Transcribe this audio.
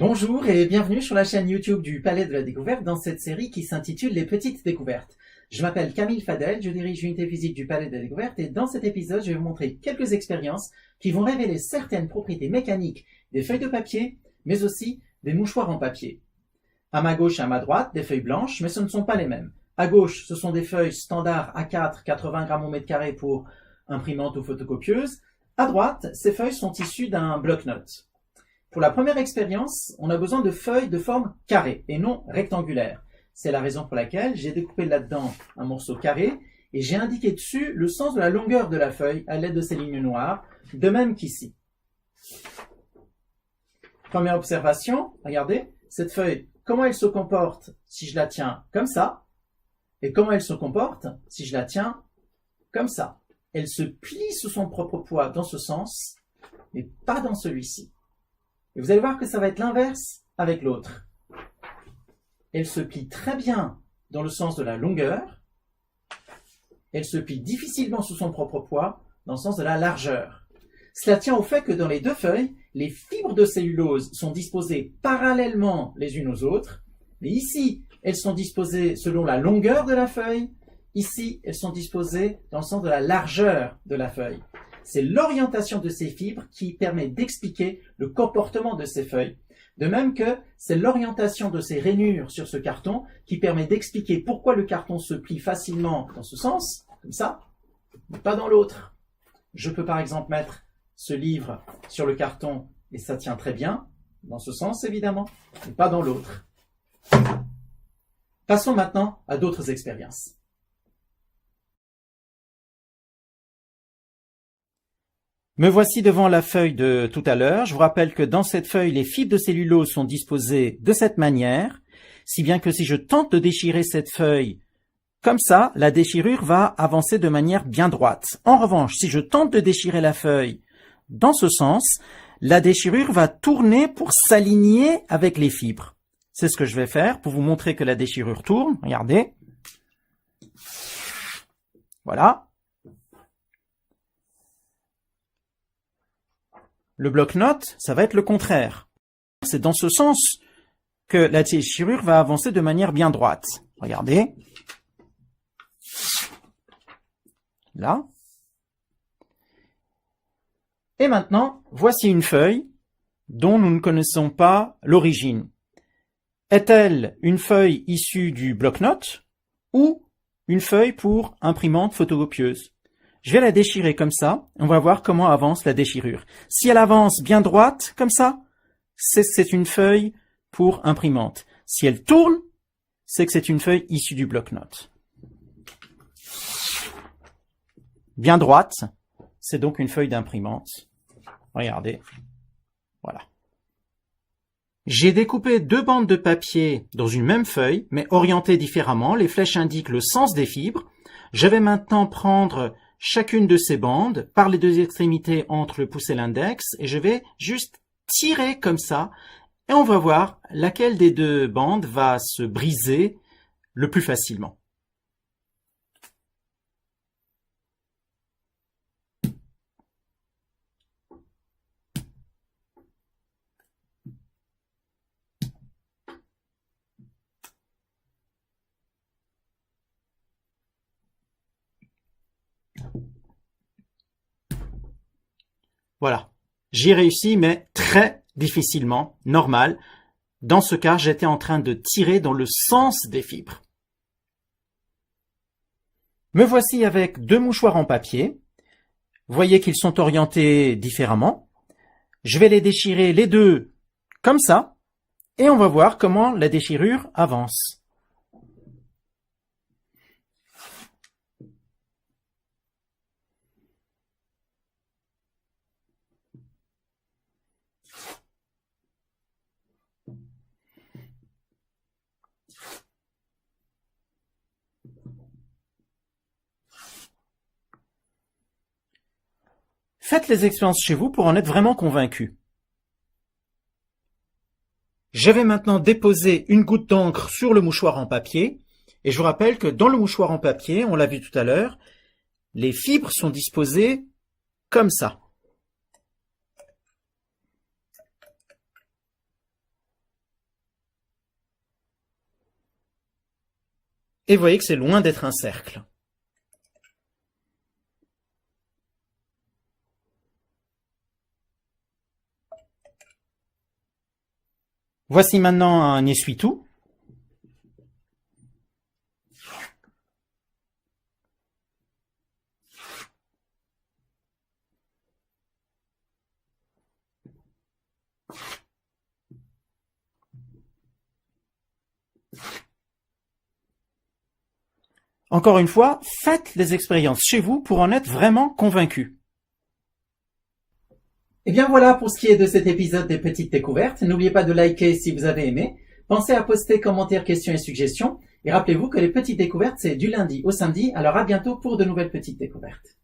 Bonjour et bienvenue sur la chaîne YouTube du Palais de la Découverte dans cette série qui s'intitule Les Petites Découvertes. Je m'appelle Camille Fadel, je dirige l'unité physique du Palais de la Découverte et dans cet épisode, je vais vous montrer quelques expériences qui vont révéler certaines propriétés mécaniques des feuilles de papier, mais aussi des mouchoirs en papier. À ma gauche et à ma droite, des feuilles blanches, mais ce ne sont pas les mêmes. À gauche, ce sont des feuilles standard A4, 80 grammes au mètre carré pour imprimante ou photocopieuse. À droite, ces feuilles sont issues d'un bloc-notes. Pour la première expérience, on a besoin de feuilles de forme carrée et non rectangulaire. C'est la raison pour laquelle j'ai découpé là-dedans un morceau carré et j'ai indiqué dessus le sens de la longueur de la feuille à l'aide de ces lignes noires, de même qu'ici. Première observation, regardez, cette feuille, comment elle se comporte si je la tiens comme ça, et comment elle se comporte si je la tiens comme ça. Elle se plie sous son propre poids dans ce sens, mais pas dans celui-ci. Et vous allez voir que ça va être l'inverse avec l'autre. Elle se plie très bien dans le sens de la longueur. Elle se plie difficilement sous son propre poids dans le sens de la largeur. Cela tient au fait que dans les deux feuilles, les fibres de cellulose sont disposées parallèlement les unes aux autres. Mais ici, elles sont disposées selon la longueur de la feuille. Ici, elles sont disposées dans le sens de la largeur de la feuille. C'est l'orientation de ces fibres qui permet d'expliquer le comportement de ces feuilles. De même que c'est l'orientation de ces rainures sur ce carton qui permet d'expliquer pourquoi le carton se plie facilement dans ce sens, comme ça, mais pas dans l'autre. Je peux par exemple mettre ce livre sur le carton et ça tient très bien, dans ce sens évidemment, mais pas dans l'autre. Passons maintenant à d'autres expériences. Me voici devant la feuille de tout à l'heure. Je vous rappelle que dans cette feuille, les fibres de cellulose sont disposées de cette manière, si bien que si je tente de déchirer cette feuille comme ça, la déchirure va avancer de manière bien droite. En revanche, si je tente de déchirer la feuille dans ce sens, la déchirure va tourner pour s'aligner avec les fibres. C'est ce que je vais faire pour vous montrer que la déchirure tourne. Regardez. Voilà. Le bloc-notes, ça va être le contraire. C'est dans ce sens que la déchirure va avancer de manière bien droite. Regardez. Là. Et maintenant, voici une feuille dont nous ne connaissons pas l'origine. Est-elle une feuille issue du bloc-notes ou une feuille pour imprimante photocopieuse? Je vais la déchirer comme ça, on va voir comment avance la déchirure. Si elle avance bien droite, comme ça, c'est une feuille pour imprimante. Si elle tourne, c'est que c'est une feuille issue du bloc-notes. Bien droite, c'est donc une feuille d'imprimante. Regardez, voilà. J'ai découpé deux bandes de papier dans une même feuille, mais orientées différemment. Les flèches indiquent le sens des fibres. Je vais maintenant prendre chacune de ces bandes par les deux extrémités entre le pouce et l'index et je vais juste tirer comme ça et on va voir laquelle des deux bandes va se briser le plus facilement. Voilà, j'ai réussi, mais très difficilement, normal. Dans ce cas, j'étais en train de tirer dans le sens des fibres. Me voici avec deux mouchoirs en papier. Vous voyez qu'ils sont orientés différemment. Je vais les déchirer les deux comme ça, et on va voir comment la déchirure avance. Faites les expériences chez vous pour en être vraiment convaincu. Je vais maintenant déposer une goutte d'encre sur le mouchoir en papier. Et je vous rappelle que dans le mouchoir en papier, on l'a vu tout à l'heure, les fibres sont disposées comme ça. Et vous voyez que c'est loin d'être un cercle. Voici maintenant un essuie-tout. Encore une fois, faites les expériences chez vous pour en être vraiment convaincu. Et bien voilà pour ce qui est de cet épisode des petites découvertes. N'oubliez pas de liker si vous avez aimé. Pensez à poster commentaires, questions et suggestions. Et rappelez-vous que les petites découvertes, c'est du lundi au samedi. Alors à bientôt pour de nouvelles petites découvertes.